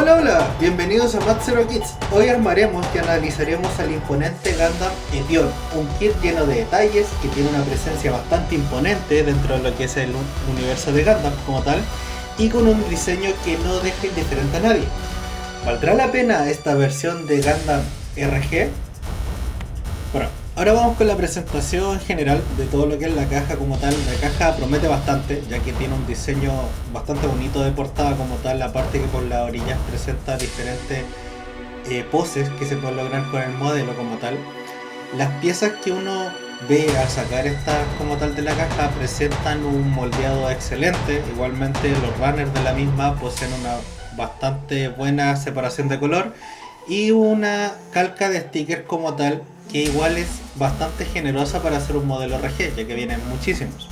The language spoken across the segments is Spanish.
Hola, hola, bienvenidos a Mat Zero Kids. Hoy armaremos y analizaremos al imponente Gundam Epion, un kit lleno de detalles que tiene una presencia bastante imponente dentro de lo que es el universo de Gundam como tal, y con un diseño que no deja indiferente a nadie. ¿Valdrá la pena esta versión de Gundam RG? Bueno, ahora vamos con la presentación general de todo lo que es la caja como tal. La caja promete bastante, ya que tiene un diseño bastante bonito de portada como tal, aparte que por las orillas presenta diferentes poses que se pueden lograr con el modelo como tal. Las piezas que uno ve al sacar estas como tal de la caja presentan un moldeado excelente. Igualmente los runners de la misma poseen una bastante buena separación de color y una calca de stickers como tal, que igual es bastante generosa para hacer un modelo RG, ya que vienen muchísimos.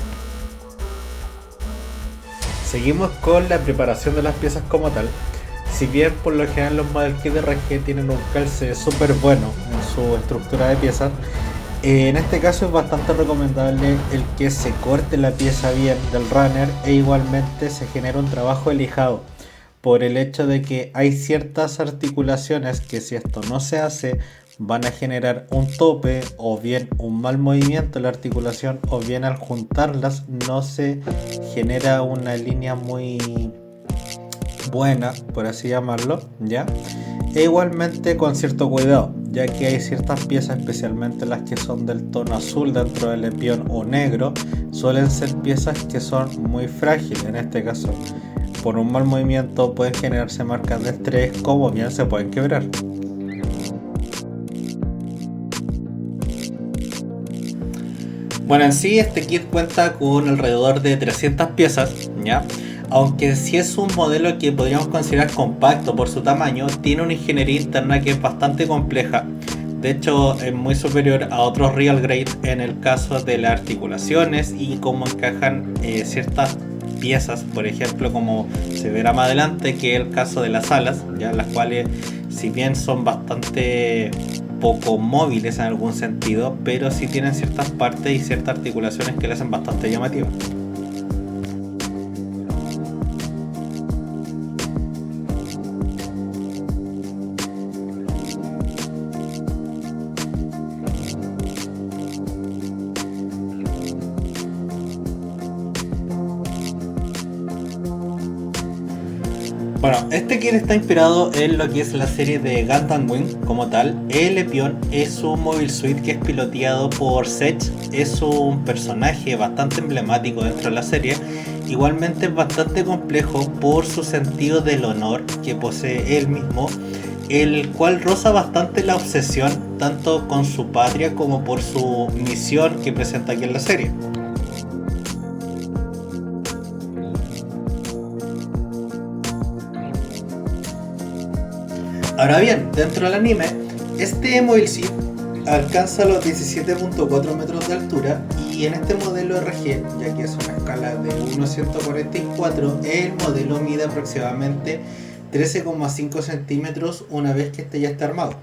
Seguimos con la preparación de las piezas como tal. Si bien por lo general los model kits de RG tienen un calce súper bueno en su estructura de piezas, en este caso es bastante recomendable el que se corte la pieza bien del runner e igualmente se genera un trabajo de lijado, por el hecho de que hay ciertas articulaciones que si esto no se hace van a generar un tope o bien un mal movimiento de la articulación, o bien al juntarlas no se genera una línea muy buena, por así llamarlo, ¿ya? E igualmente con cierto cuidado, ya que hay ciertas piezas, especialmente las que son del tono azul dentro del Epion o negro, suelen ser piezas que son muy frágiles. En este caso, por un mal movimiento pueden generarse marcas de estrés, como bien se pueden quebrar. Bueno, en sí este kit cuenta con alrededor de 300 piezas, ¿ya? Aunque si es un modelo que podríamos considerar compacto por su tamaño, tiene una ingeniería interna que es bastante compleja. De hecho, es muy superior a otros Real Grade en el caso de las articulaciones y cómo encajan ciertas piezas, por ejemplo, como se verá más adelante, que es el caso de las alas, ya las cuales, si bien son bastante poco móviles en algún sentido, pero sí tienen ciertas partes y ciertas articulaciones que le hacen bastante llamativas. Bueno, este kit está inspirado en lo que es la serie de Gundam Wing como tal. El Epion es un Mobile Suit que es piloteado por Sech. Es un personaje bastante emblemático dentro de la serie. Igualmente es bastante complejo por su sentido del honor que posee él mismo, el cual roza bastante la obsesión tanto con su patria como por su misión que presenta aquí en la serie. Ahora bien, dentro del anime, este Mobile Suit alcanza los 17.4 metros de altura, y en este modelo RG, ya que es una escala de 1:144, el modelo mide aproximadamente 13,5 centímetros una vez que este ya está armado.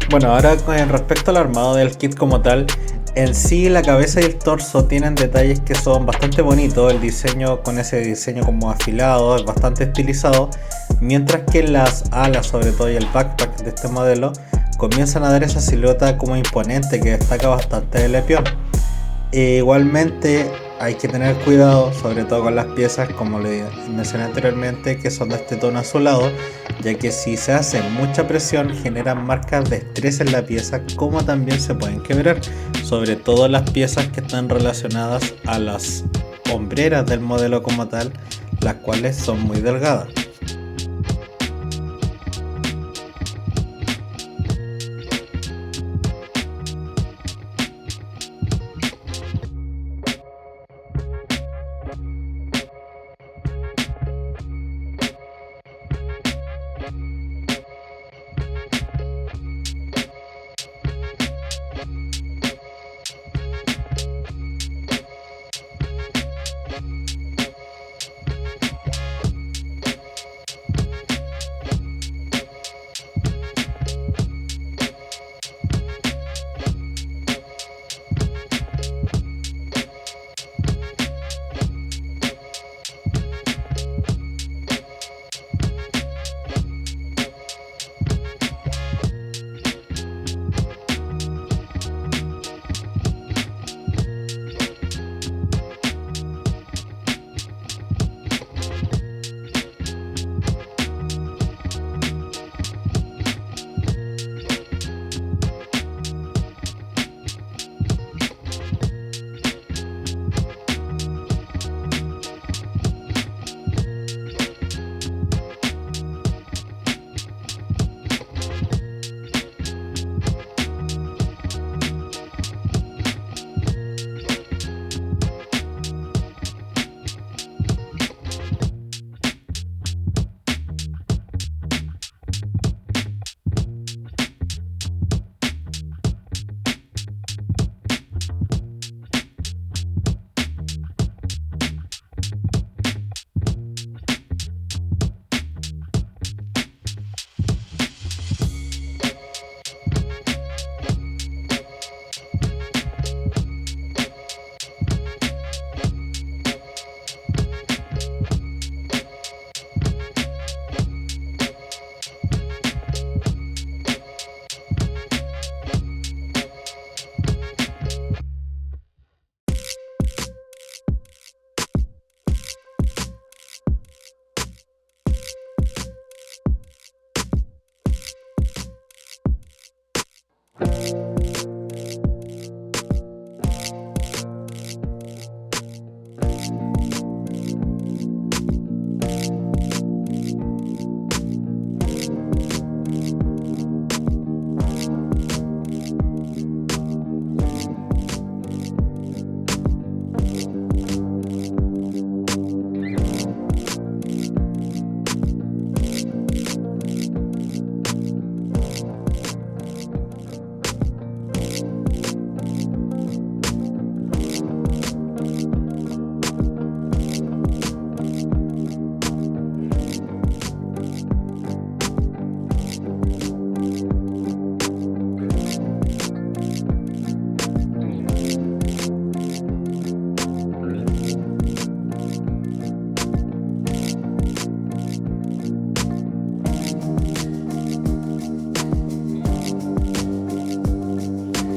Bueno, ahora con respecto al armado del kit como tal, en sí la cabeza y el torso tienen detalles que son bastante bonitos, el diseño con ese diseño como afilado es bastante estilizado, mientras que las alas sobre todo y el backpack de este modelo comienzan a dar esa silueta como imponente que destaca bastante del Epion. Igualmente hay que tener cuidado, sobre todo con las piezas, como le mencioné anteriormente, que son de este tono azulado, ya que si se hace mucha presión generan marcas de estrés en la pieza, como también se pueden quebrar, sobre todo las piezas que están relacionadas a las hombreras del modelo como tal, las cuales son muy delgadas.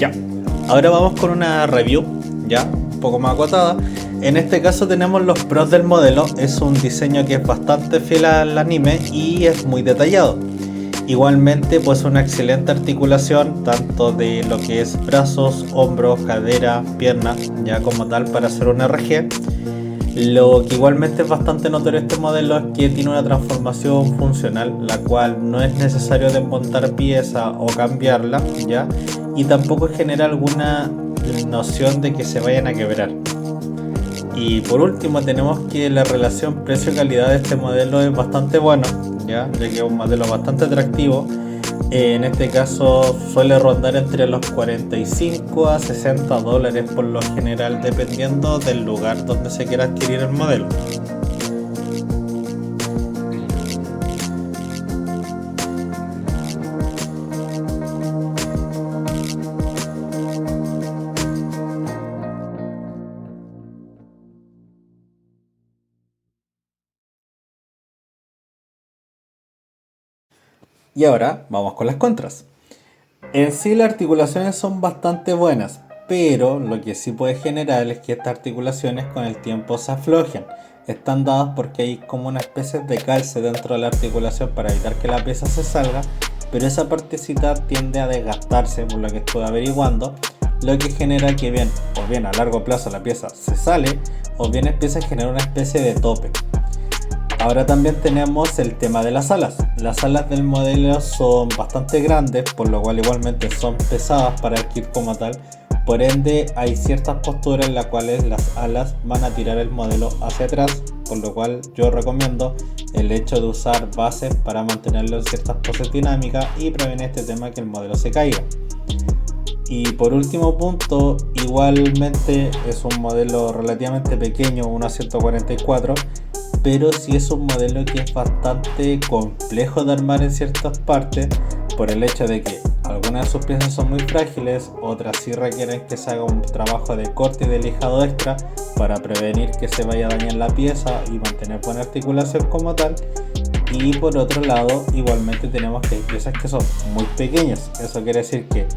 Ya, ahora vamos con una review, ya, un poco más acotada. En este caso tenemos los pros del modelo, es un diseño que es bastante fiel al anime y es muy detallado. Igualmente pues una excelente articulación tanto de lo que es brazos, hombros, cadera, pierna, ya como tal para hacer un RG. Lo que igualmente es bastante notorio este modelo es que tiene una transformación funcional, la cual no es necesario desmontar pieza o cambiarla, ¿ya? Y tampoco genera alguna noción de que se vayan a quebrar. Y por último tenemos que la relación precio-calidad de este modelo es bastante bueno, ya que es un modelo bastante atractivo. En este caso suele rondar entre los 45 a 60 dólares por lo general, dependiendo del lugar donde se quiera adquirir el modelo. Y ahora vamos con las contras. En sí las articulaciones son bastante buenas, pero lo que sí puede generar es que estas articulaciones con el tiempo se aflojen. Están dadas porque hay como una especie de calce dentro de la articulación para evitar que la pieza se salga, pero esa partecita tiende a desgastarse por lo que estuve averiguando, lo que genera que bien, o bien a largo plazo la pieza se sale, o bien empieza a generar una especie de tope. Ahora también tenemos el tema de las alas. Las alas del modelo son bastante grandes, por lo cual igualmente son pesadas para el kit como tal. Por ende hay ciertas posturas en las cuales las alas van a tirar el modelo hacia atrás, por lo cual yo recomiendo el hecho de usar bases para mantenerlo en ciertas poses dinámicas y prevenir este tema que el modelo se caiga. Y por último punto, igualmente es un modelo relativamente pequeño, 1.144, pero sí es un modelo que es bastante complejo de armar en ciertas partes por el hecho de que algunas de sus piezas son muy frágiles, otras sí requieren que se haga un trabajo de corte y de lijado extra para prevenir que se vaya a dañar la pieza y mantener buena articulación como tal. Y por otro lado, igualmente tenemos que hay piezas que son muy pequeñas. Eso quiere decir que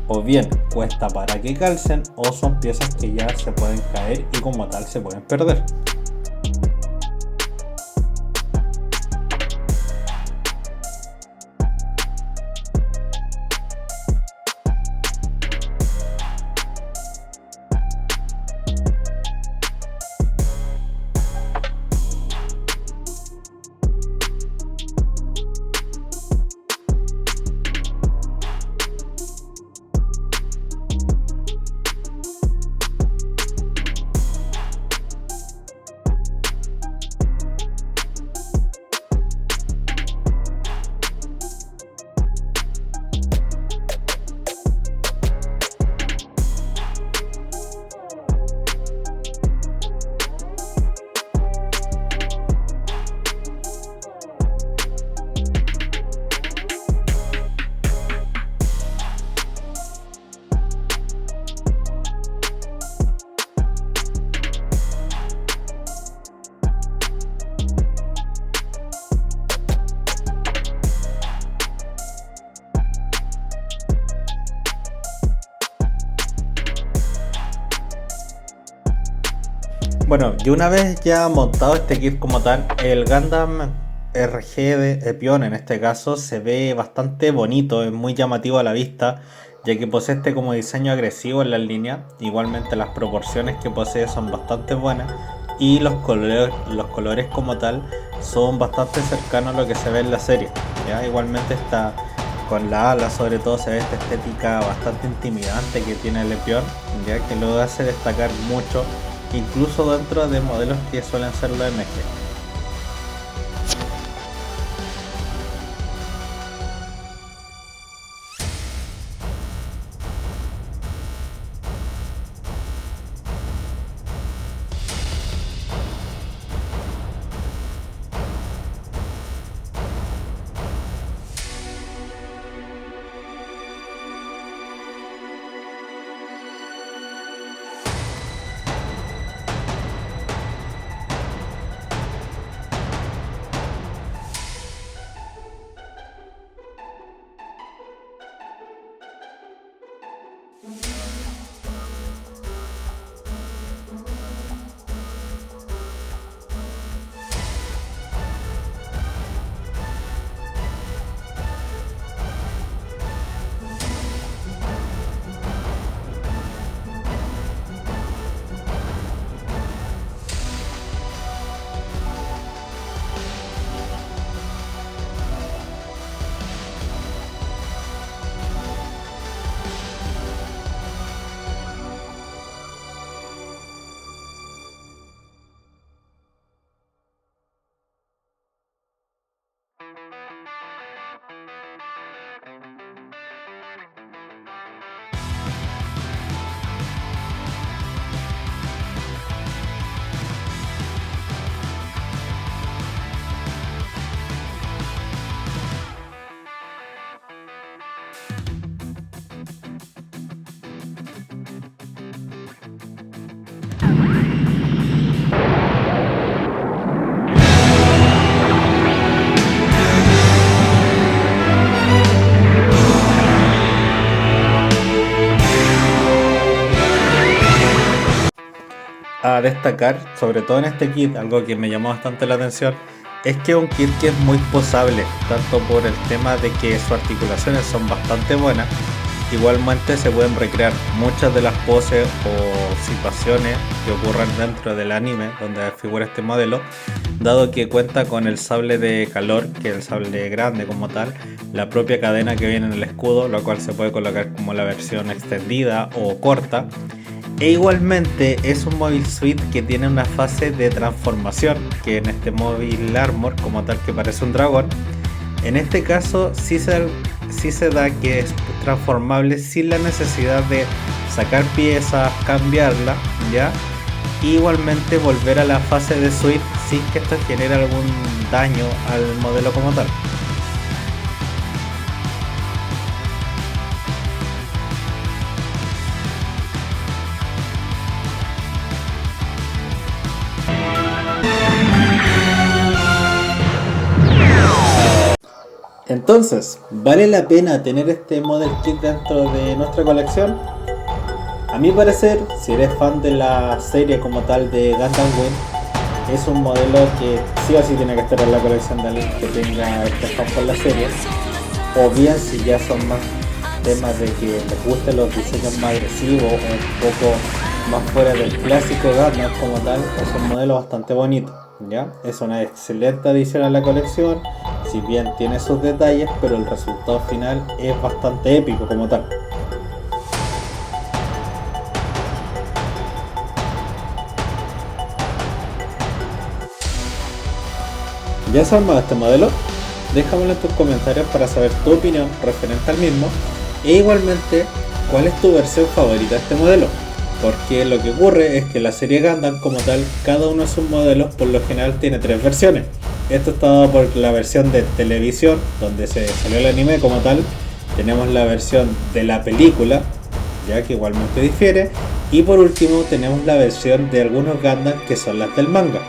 o bien cuesta para que calcen o son piezas que ya se pueden caer y como tal se pueden perder. Bueno, y una vez ya montado este kit como tal, el Gundam RG de Epion en este caso se ve bastante bonito, es muy llamativo a la vista, ya que posee este como diseño agresivo en las líneas, igualmente las proporciones que posee son bastante buenas y los colores como tal son bastante cercanos a lo que se ve en la serie. ¿Ya? Igualmente está con la ala, sobre todo se ve esta estética bastante intimidante que tiene el Epion, ya que lo hace destacar mucho incluso dentro de modelos que suelen ser los MG. a destacar, sobre todo en este kit, algo que me llamó bastante la atención, es que es un kit que es muy posable, tanto por el tema de que sus articulaciones son bastante buenas. Igualmente se pueden recrear muchas de las poses o situaciones que ocurran dentro del anime donde figura este modelo, dado que cuenta con el sable de calor, que es el sable grande como tal, la propia cadena que viene en el escudo, lo cual se puede colocar como la versión extendida o corta. E igualmente es un Mobile Suit que tiene una fase de transformación, que en este Mobile Armor como tal que parece un dragón. En este caso sí se da que es transformable sin la necesidad de sacar piezas, cambiarla, ¿ya? Igualmente volver a la fase de suite sin que esto genere algún daño al modelo como tal. Entonces, ¿vale la pena tener este Model Kit dentro de nuestra colección? A mi parecer, si eres fan de la serie como tal de Gundam Wing, es un modelo que sí o sí tiene que estar en la colección de alguien que tenga este fan por la serie. O bien si ya son más temas de que les gusten los diseños más agresivos o un poco más fuera del clásico Gundam como tal, es un modelo bastante bonito, ¿ya? Es una excelente adición a la colección, si bien tiene sus detalles, pero el resultado final es bastante épico como tal. ¿Ya has armado este modelo? Déjamelo en tus comentarios para saber tu opinión referente al mismo, e igualmente cuál es tu versión favorita de este modelo, porque lo que ocurre es que la serie Gundam como tal, cada uno de sus modelos por lo general tiene 3 versiones. Esto está dado por la versión de televisión, donde se salió el anime como tal, tenemos la versión de la película, ya que igualmente difiere, y por último tenemos la versión de algunos Gundam que son las del manga.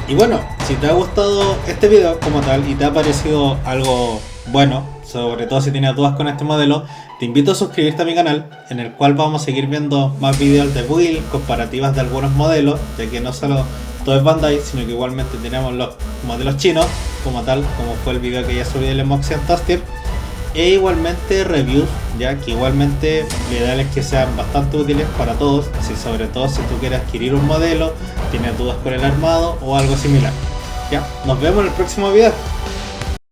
Y bueno, si te ha gustado este video como tal y te ha parecido algo bueno, sobre todo si tienes dudas con este modelo, te invito a suscribirte a mi canal, en el cual vamos a seguir viendo más videos de build, comparativas de algunos modelos, ya que no solo todo es Bandai, sino que igualmente tenemos los modelos chinos, como tal, como fue el video que ya subí del Emoxian Toaster, e igualmente reviews, ya que igualmente lo ideal es que sean bastante útiles para todos, sobre todo si tú quieres adquirir un modelo, tienes dudas con el armado o algo similar. Ya, nos vemos en el próximo video.